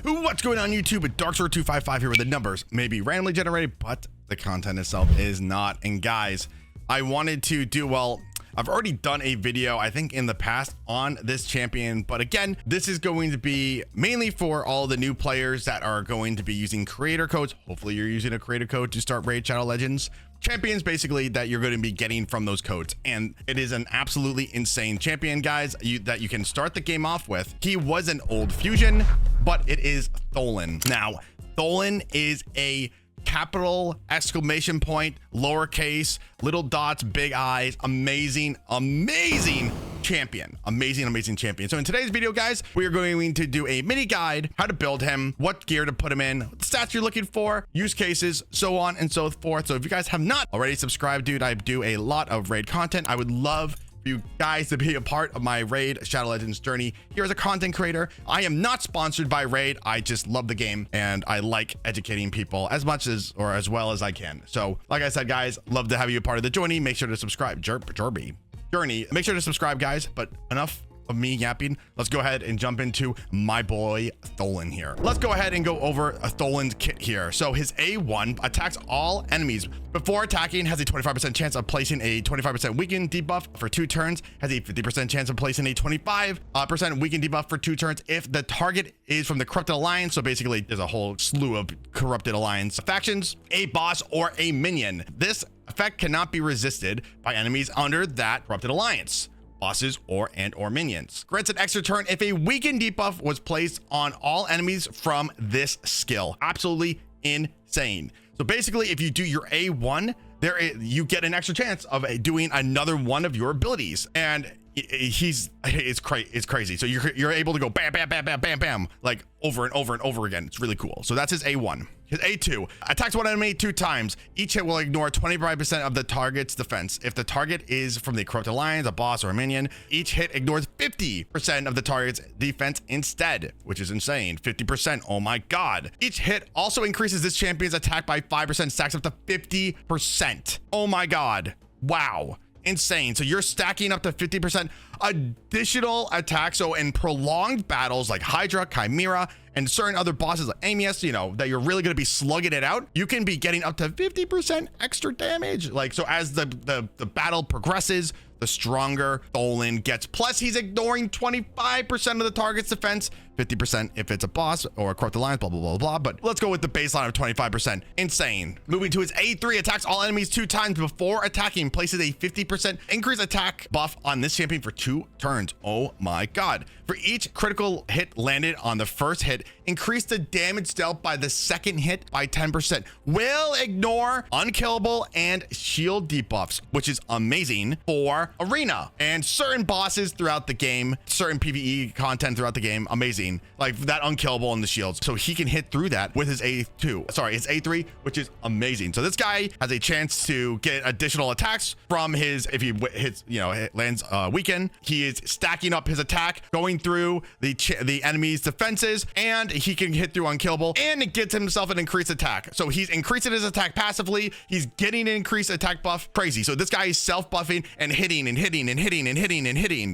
What's going on YouTube? With Darksword255 here with the numbers may be randomly generated, but the content itself is not. And guys, I wanted to do, well, I've already done a video, I think in the past, on this champion, but again, this is going to be mainly for all the new players that are going to be using creator codes. Hopefully you're using a creator code to start Raid Shadow Legends. Champions basically that you're going to be getting from those codes, and it is an absolutely insane champion, guys, that you can start the game off with. He was an old fusion, but it is Tholin. Now, Tholin is a capital exclamation point, lowercase, little dots, big eyes, amazing champion, amazing champion. So in today's video, guys, we are going to do a mini guide, how to build him, what gear to put him in, what stats you're looking for, use cases, so on and so forth. So if you guys have not already subscribed, dude, I do a lot of raid content. I would love you guys to be a part of my Raid Shadow Legends journey here as a content creator. I am not sponsored by Raid. I just love the game and I like educating people as much as or as well as I can. So like I said, guys, love to have you a part of the journey. Make sure to subscribe. Journey. Make sure to subscribe, guys. But enough of me yapping. Let's go ahead and jump into my boy Tholin here. Let's go ahead and go over a Tholin's kit here. So his A1 attacks all enemies before attacking, has a 25% chance of placing a 25% weaken debuff for 2 turns, has a 50% chance of placing a 25% weaken debuff for 2 turns if the target is from the Corrupted Alliance. So basically there's a whole slew of Corrupted Alliance factions, a boss or a minion. This effect cannot be resisted by enemies under that Corrupted Alliance, bosses or minions. Grants an extra turn if a weakened debuff was placed on all enemies from this skill. Absolutely insane. So basically, if you do your A1, you get an extra chance of doing another one of your abilities, and it's crazy. So you're able to go bam, bam, bam, bam, bam, bam, like over and over and over again. It's really cool. So that's his A1. His A2 attacks one enemy 2 times. Each hit will ignore 25% of the target's defense. If the target is from the Corrupted Alliance, a boss, or a minion, each hit ignores 50% of the target's defense instead, which is insane. 50%. Oh my God. Each hit also increases this champion's attack by 5%, stacks up to 50%. Oh my God. Wow. Insane. So you're stacking up to 50% additional attack. So in prolonged battles like Hydra, Chimera, and certain other bosses like Amius, you know, that you're really going to be slugging it out, you can be getting up to 50% extra damage. Like, so as the battle progresses, the stronger Tholin gets. Plus, he's ignoring 25% of the target's defense, 50% if it's a boss or a Corrupted Alliance, blah, blah, blah, blah. But let's go with the baseline of 25%. Insane. Moving to his A3, attacks all enemies 2 times before attacking, places a 50% increased attack buff on this champion for 2 turns. Oh my God. For each critical hit landed on the first hit, increase the damage dealt by the second hit by 10%. Will ignore unkillable and shield debuffs, which is amazing for arena and certain bosses throughout the game, certain PvE content throughout the game. Amazing. Like that unkillable and the shields. So he can hit through that with his his A3, which is amazing. So this guy has a chance to get additional attacks from his, if he hits, you know, lands weaken. He is stacking up his attack, going through the enemy's defenses, and he can hit through unkillable, and it gets himself an increased attack. So he's increasing his attack passively. He's getting an increased attack buff. Crazy. So this guy is self-buffing and hitting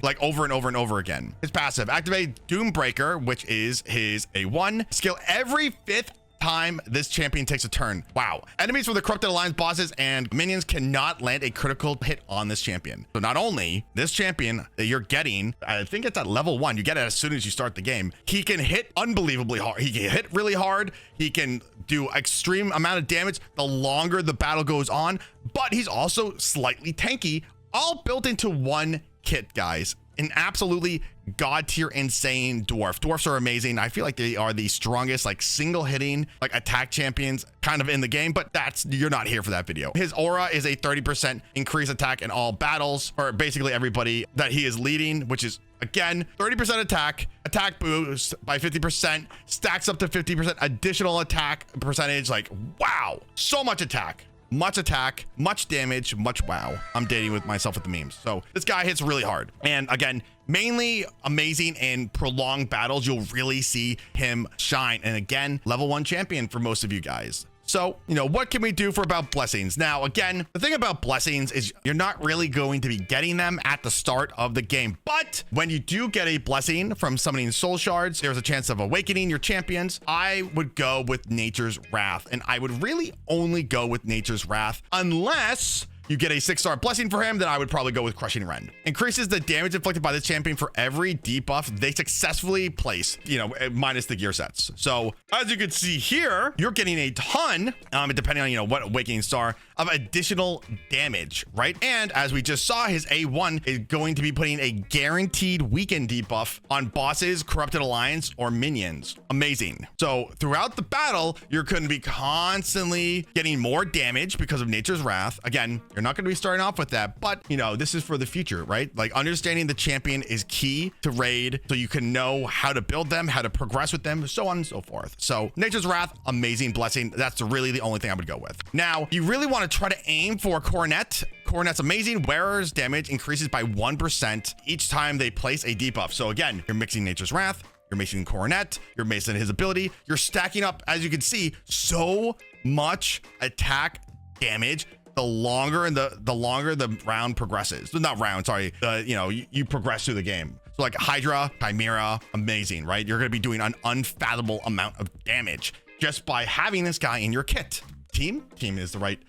like over and over and over again. His passive, activate Doombreaker, which is his A1 skill every 5th time this champion takes a turn. Wow. Enemies from the Corrupted Alliance, bosses, and minions cannot land a critical hit on this champion. So not only this champion that you're getting, I think it's at level 1, you get it as soon as you start the game. He can hit unbelievably hard. He can hit really hard. He can do extreme amount of damage the longer the battle goes on, but he's also slightly tanky, all built into one kit, guys. An absolutely god tier insane dwarf. Dwarfs are amazing. I feel like they are the strongest, like single hitting, like attack champions kind of in the game, but you're not here for that video. His aura is a 30% increased attack in all battles, or basically everybody that he is leading, which is again 30% attack boost by 50%, stacks up to 50% additional attack percentage. Like, wow, so much attack. Much damage, much wow. I'm dating with myself with the memes. So this guy hits really hard. And again, mainly amazing in prolonged battles. You'll really see him shine. And again, level 1 champion for most of you guys. So, you know, what can we do for about blessings? Now, again, the thing about blessings is you're not really going to be getting them at the start of the game. But when you do get a blessing from summoning soul shards, there's a chance of awakening your champions. I would go with Nature's Wrath, and I would really only go with Nature's Wrath unless you get a 6-star blessing for him, then I would probably go with Crushing Rend. Increases the damage inflicted by this champion for every debuff they successfully place, you know, minus the gear sets. So as you can see here, you're getting a ton, depending on, you know, what awakening star, of additional damage, right? And as we just saw, his A1 is going to be putting a guaranteed weaken debuff on bosses, Corrupted Alliance, or minions. Amazing. So throughout the battle, you're going to be constantly getting more damage because of Nature's Wrath. Again, you're not going to be starting off with that, but you know, this is for the future, right? Like understanding the champion is key to raid, so you can know how to build them, how to progress with them, so on and so forth. So Nature's Wrath, amazing blessing. That's really the only thing I would go with. Now, you really want to try to aim for Coronet. Coronet's amazing. Wearer's damage increases by 1% each time they place a debuff. So again, you're mixing Nature's Wrath, you're mixing Coronet, you're mixing his ability, you're stacking up, as you can see, so much attack damage the longer the round progresses. Not round, sorry. You know, you progress through the game. So like Hydra, Chimera, amazing, right? You're going to be doing an unfathomable amount of damage just by having this guy in your kit. Team is the right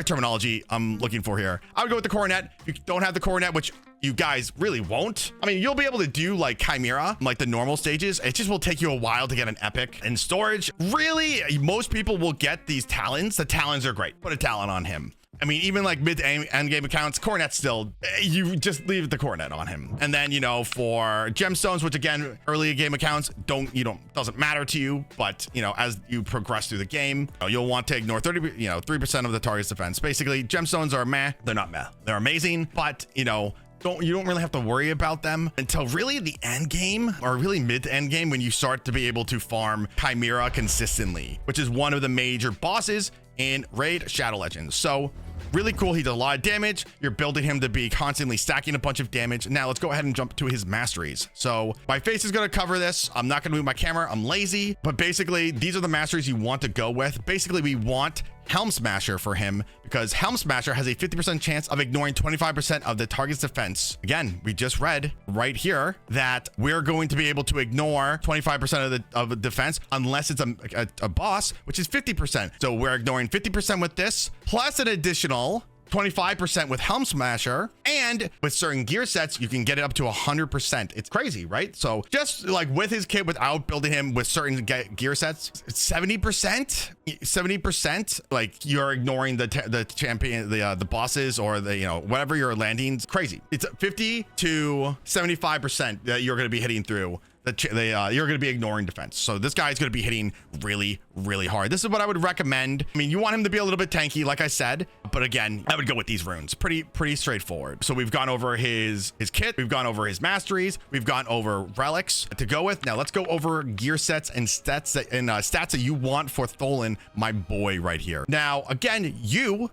terminology I'm looking for here. I would go with the Coronet. If you don't have the Coronet, which you guys really won't. I mean, you'll be able to do like Chimera, like the normal stages. It just will take you a while to get an epic. And storage, really, most people will get these talons. The talons are great. Put a talon on him. I mean, even like mid to end game accounts, Coronet still, you just leave the Coronet on him. And then, you know, for gemstones, which again, early game accounts doesn't matter to you, but you know, as you progress through the game, you'll want to ignore 3% of the target's defense. Basically, gemstones are meh. They're not meh. They're amazing, but you know, you don't really have to worry about them until really the end game, or really mid to end game, when you start to be able to farm Chimera consistently, which is one of the major bosses in Raid Shadow Legends. So really cool. He does a lot of damage. You're building him to be constantly stacking a bunch of damage. Now let's go ahead and jump to his masteries. So my face is going to cover this. I'm not going to move my camera. I'm lazy, but basically these are the masteries you want to go with. Basically, we want Helm Smasher for him because Helm Smasher has a 50% chance of ignoring 25% of the target's defense. Again, we just read right here that we're going to be able to ignore 25% of the defense unless it's a boss, which is 50%. So we're ignoring 50% with this, plus an additional 25% with Helm Smasher, and with certain gear sets, you can get it up to 100%. It's crazy, right? So just like with his kit, without building him with certain gear sets, 70%, like you're ignoring the champion, the bosses, or the, you know, whatever you're landing. It's crazy. It's 50 to 75% that you're going to be hitting through. You're going to be ignoring defense. So this guy's going to be hitting really, really hard. This is what I would recommend. I mean, you want him to be a little bit tanky, like I said, but again, I would go with these runes. Pretty straightforward. So we've gone over his kit. We've gone over his masteries. We've gone over relics to go with. Now let's go over gear sets and stats that you want for Tholin, my boy right here. Now, again,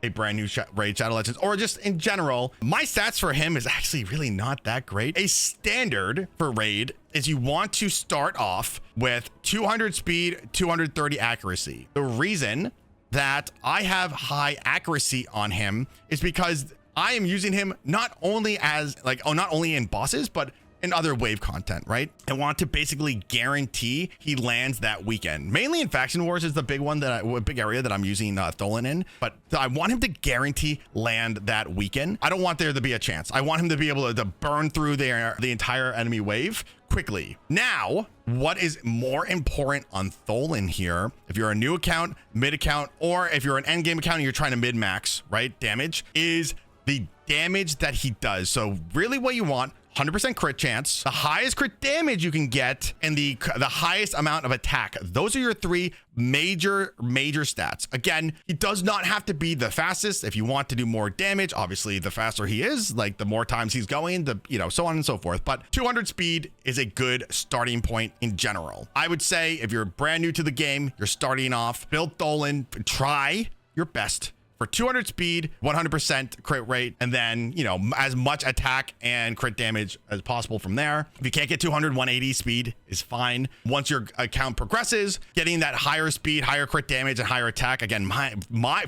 a brand new Raid Shadow Legends, or just in general, my stats for him is actually really not that great. A standard for Raid is you want to start off with 200 speed, 230 accuracy. The reason that I have high accuracy on him is because I am using him not only in bosses, but in other wave content, right? I want to basically guarantee he lands that weekend. Mainly in Faction Wars is the big one, big area that I'm using Tholan in, but I want him to guarantee land that weekend. I don't want there to be a chance. I want him to be able to burn through the entire enemy wave quickly. Now, what is more important on Tholin here, if you're a new account, mid account, or if you're an end game account and you're trying to mid max, right, damage, is the damage that he does. So really what you want, 100% crit chance, the highest crit damage you can get, and the highest amount of attack. Those are your three major stats. Again, he does not have to be the fastest. If you want to do more damage, obviously the faster he is, like the more times he's going, so on and so forth. But 200 speed is a good starting point in general. I would say if you're brand new to the game, you're starting off, build Tholin, try your best for 200 speed, 100% crit rate, and then, you know, as much attack and crit damage as possible from there. If you can't get 200, 180 speed is fine. Once your account progresses, getting that higher speed, higher crit damage, and higher attack. Again,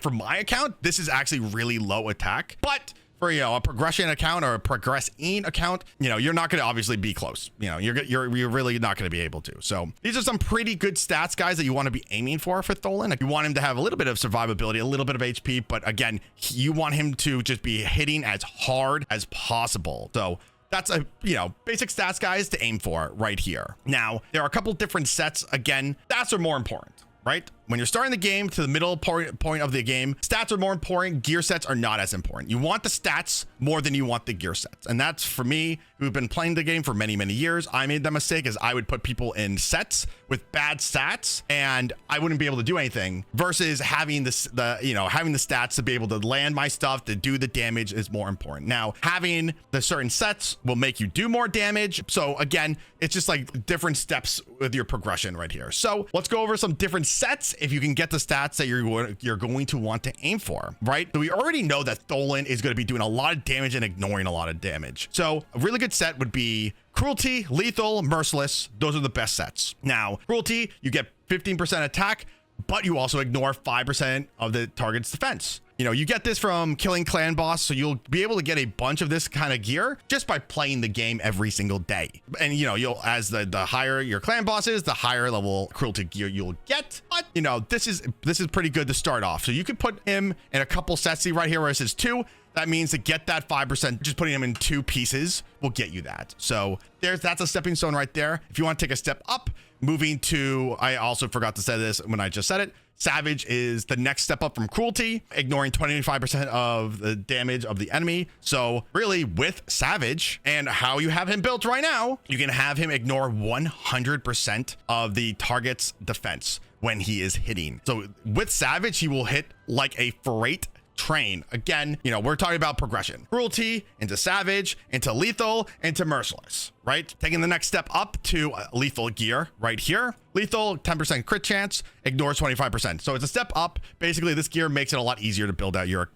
for my account, this is actually really low attack, but for, you know, a progression account or a progressing account, you know, you're not going to obviously be close. You know, you're really not going to be able to. So these are some pretty good stats, guys, that you want to be aiming for Tholin. You want him to have a little bit of survivability, a little bit of HP, but again, you want him to just be hitting as hard as possible. So that's a, you know, basic stats, guys, to aim for right here. Now, there are a couple different sets. Again, stats are more important, right? When you're starting the game to the middle point of the game, stats are more important. Gear sets are not as important. You want the stats more than you want the gear sets. And that's, for me, who've been playing the game for many, many years, I made that mistake, is I would put people in sets with bad stats and I wouldn't be able to do anything, versus having having the stats to be able to land my stuff, to do the damage is more important. Now, having the certain sets will make you do more damage. So again, it's just like different steps with your progression right here. So let's go over some different sets if you can get the stats that you're going to want to aim for, right? So we already know that Tholin is going to be doing a lot of damage and ignoring a lot of damage. So a really good set would be Cruelty, Lethal, Merciless. Those are the best sets. Now, Cruelty, you get 15% attack, but you also ignore 5% of the target's defense. You know, you get this from killing clan boss, so you'll be able to get a bunch of this kind of gear just by playing the game every single day. And, you know, you'll, as the higher your clan boss is, the higher level cruelty gear you'll get. But, you know, this is pretty good to start off. So you could put him in a couple sets. See right here where it says 2. That means to get that 5%, just putting him in 2 pieces will get you that. So that's a stepping stone right there. If you want to take a step up, moving to, I also forgot to say this when I just said it, Savage is the next step up from Cruelty, ignoring 25% of the damage of the enemy. So really, with Savage and how you have him built right now, you can have him ignore 100% of the target's defense when he is hitting. So with Savage, he will hit like a freight train. Again, you know, we're talking about progression. Cruelty into Savage, into Lethal, into Merciless, right? Taking the next step up to lethal gear right here. Lethal, 10% crit chance, ignores 25%. So it's a step up. Basically, this gear makes it a lot easier to build out your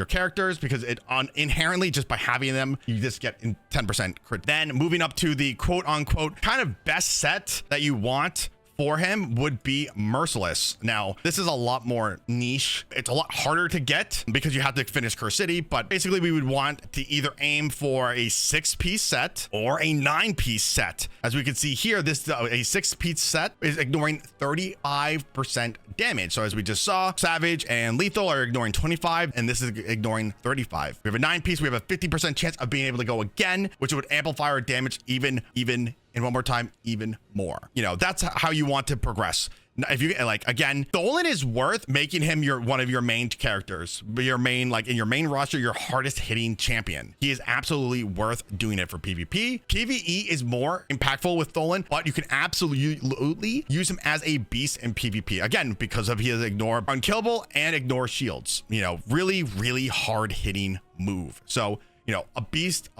characters, because it inherently, just by having them, you just get 10% crit. Then moving up to the quote unquote kind of best set that you want for him would be Merciless. Now, this is a lot more niche. It's a lot harder to get because you have to finish Curse City, but basically we would want to either aim for a 6-piece set or a 9-piece set. As we can see here, this a 6-piece set is ignoring 35% damage. So as we just saw, Savage and Lethal are ignoring 25, and this is ignoring 35. We have a 9-piece, we have a 50% chance of being able to go again, which would amplify our damage even, and one more time, even more. You know, that's how you want to progress. If you like, again, Tholan is worth making him one of your main characters, your main, like in your main roster, your hardest hitting champion. He is absolutely worth doing it for PvP. PvE is more impactful with Tholan, but you can absolutely use him as a beast in PvP. Again, because of his ignore unkillable and ignore shields. You know, really, really hard hitting move. So, you know, a beast,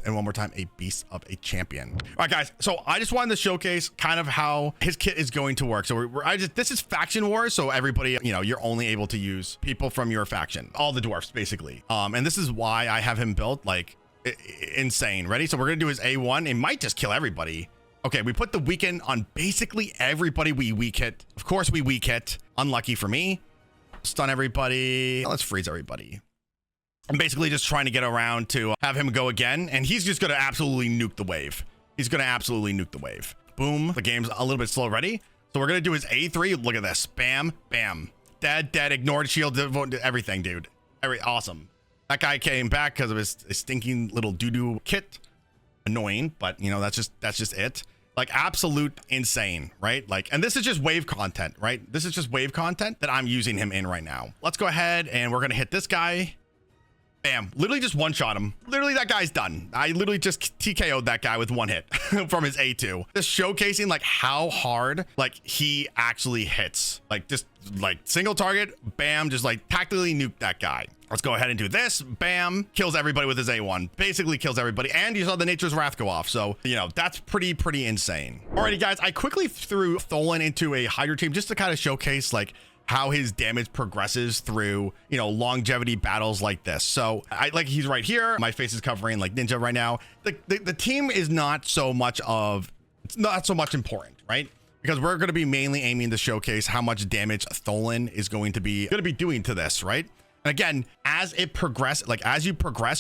and one more time, a beast of a champion. All right, guys. So I just wanted to showcase kind of how his kit is going to work. So this is faction wars. So everybody, you know, you're only able to use people from your faction, all the dwarfs basically. And this is why I have him built like insane. Ready? So we're going to do his A1. It might just kill everybody. Okay. We put the weaken on basically everybody we weak hit. Of course we weak hit. Unlucky for me. Stun everybody. Let's freeze everybody. I'm basically just trying to get around to have him go again, and he's just going to absolutely nuke the wave. He's going to absolutely nuke the wave. Boom. The game's a little bit slow. Ready? So we're going to do his A3. Look at this. Bam, bam. Dead, ignored, shield, everything, dude. Awesome. That guy came back because of his stinking little doo-doo kit. Annoying, but, you know, that's just it. Like, absolute insane, right? Like, and this is just wave content, right? This is just wave content that I'm using him in right now. Let's go ahead, and we're going to hit this guy. Bam, literally just one-shot him. Literally, that guy's done. I literally just TKO'd that guy with one hit from his A2. Just showcasing like how hard like he actually hits. Like just like single target, bam, just like tactically nuke that guy. Let's go ahead and do this. Bam. Kills everybody with his A1. Basically kills everybody. And you saw the Nature's Wrath go off. So, you know, that's pretty insane. Alrighty, guys. I quickly threw Tholan into a Hydra team just to kind of showcase, like, how his damage progresses through, you know, longevity battles like this. So like he's right here. My face is covering like Ninja right now. The team is not so much important, right? Because we're going to be mainly aiming to showcase how much damage Tholin is going to be doing to this, right? And again, as you progress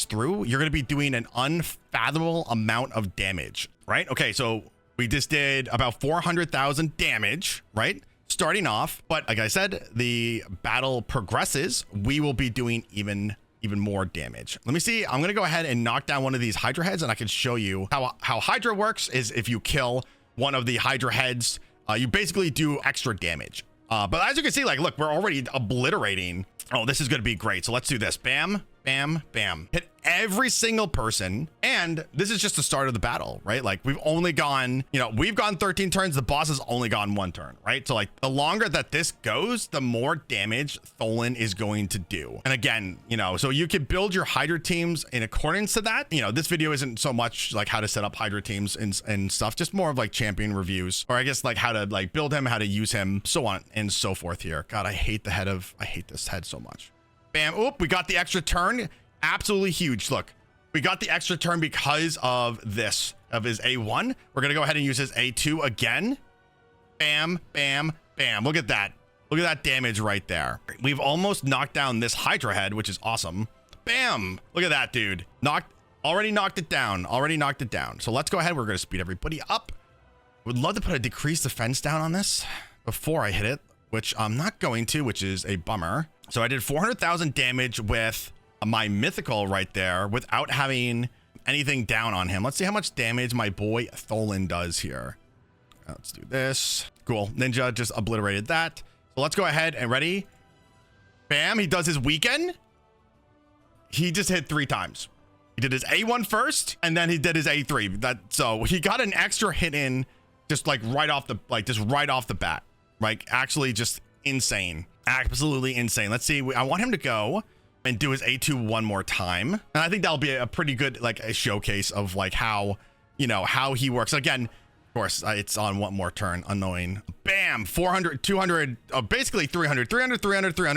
through, you're going to be doing an unfathomable amount of damage, right? Okay, so we just did about 400,000 damage, right? Starting off, but like I said, the battle progresses, we will be doing even more damage. Let me see. I'm gonna go ahead and knock down one of these Hydra heads, and I can show you how Hydra works. Is if you kill one of the Hydra heads, you basically do extra damage. But as you can see, like, look, we're already obliterating. Oh, this is gonna be great. So let's do this. Bam, bam, bam. Hit every single person. And this is just the start of the battle, right? Like, we've only gone, you know, we've gone 13 turns. The boss has only gone 1 turn, right? So like, the longer that this goes, the more damage Tholin is going to do. And again, you know, so you can build your Hydra teams in accordance to that. You know, this video isn't so much like how to set up Hydra teams and stuff, just more of like champion reviews, or I guess like how to like build him, how to use him, so on and so forth here. God, I hate this head so much. Bam. Oop, we got the extra turn. Absolutely huge. Look, we got the extra turn because of this, of his A1. We're going to go ahead and use his A2 again. Bam, bam, bam. Look at that. Look at that damage right there. We've almost knocked down this Hydra head, which is awesome. Bam. Look at that, dude. Already knocked it down. So let's go ahead. We're going to speed everybody up. Would love to put a decreased defense down on this before I hit it, which I'm not going to, which is a bummer. So I did 400,000 damage with my mythical right there without having anything down on him. Let's see how much damage my boy Tholin does here. Let's do this. Cool. Ninja just obliterated that. So let's go ahead and ready. Bam. He does his weekend. He just hit 3 times. He did his A1 first, and then he did his A3. So he got an extra hit in just like right off the bat. Like, actually just insane. Absolutely insane. Let's see. I want him to go and do his A2 one more time. And I think that'll be a pretty good, like, a showcase of like how, you know, how he works. Again, of course, it's on one more turn. Annoying. Bam. 400, 200, basically 300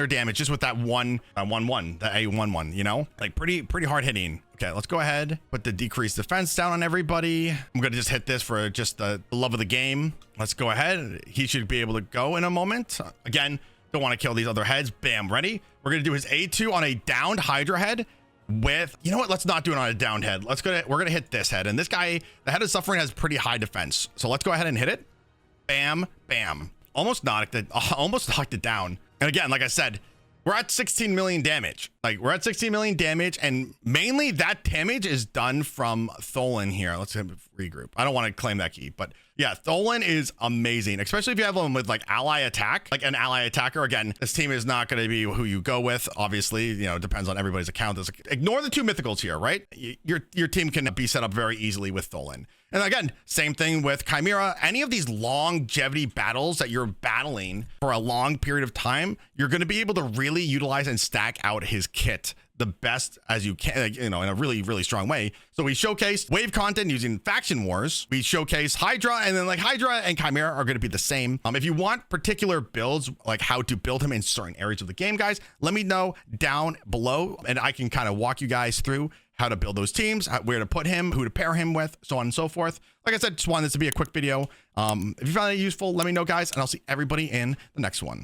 damage just with that the A11, you know, like pretty hard hitting. Okay, let's go ahead, put the decreased defense down on everybody. I'm going to just hit this for just the love of the game. Let's go ahead. He should be able to go in a moment. Again, don't want to kill these other heads. Bam, ready. We're going to do his A2 on a downed Hydra head with, you know what? Let's not do it on a downed head. We're going to hit this head. And this guy, the head of suffering, has pretty high defense. So let's go ahead and hit it. Bam, bam. Almost knocked it down. And again, like I said, we're at 16 million damage. Like, we're at 16 million damage, and mainly that damage is done from Tholin here. Let's regroup. I don't want to claim that key, but yeah, Tholin is amazing, especially if you have him with like ally attack, like an ally attacker. Again, this team is not going to be who you go with. Obviously, you know, it depends on everybody's account. Ignore the 2 mythicals here, right? Your team can be set up very easily with Tholin. And again, same thing with Chimera. Any of these longevity battles that you're battling for a long period of time, you're going to be able to really utilize and stack out his kit the best as you can, you know, in a really strong way. So we showcased wave content using faction wars. We showcase Hydra, and then like Hydra and Chimera are going to be the same. If you want particular builds, like how to build him in certain areas of the game, guys, let me know down below, and I can kind of walk you guys through how to build those teams, where to put him, who to pair him with, so on and so forth. Like I said, just wanted this to be a quick video. If you found it useful, let me know, guys, and I'll see everybody in the next one.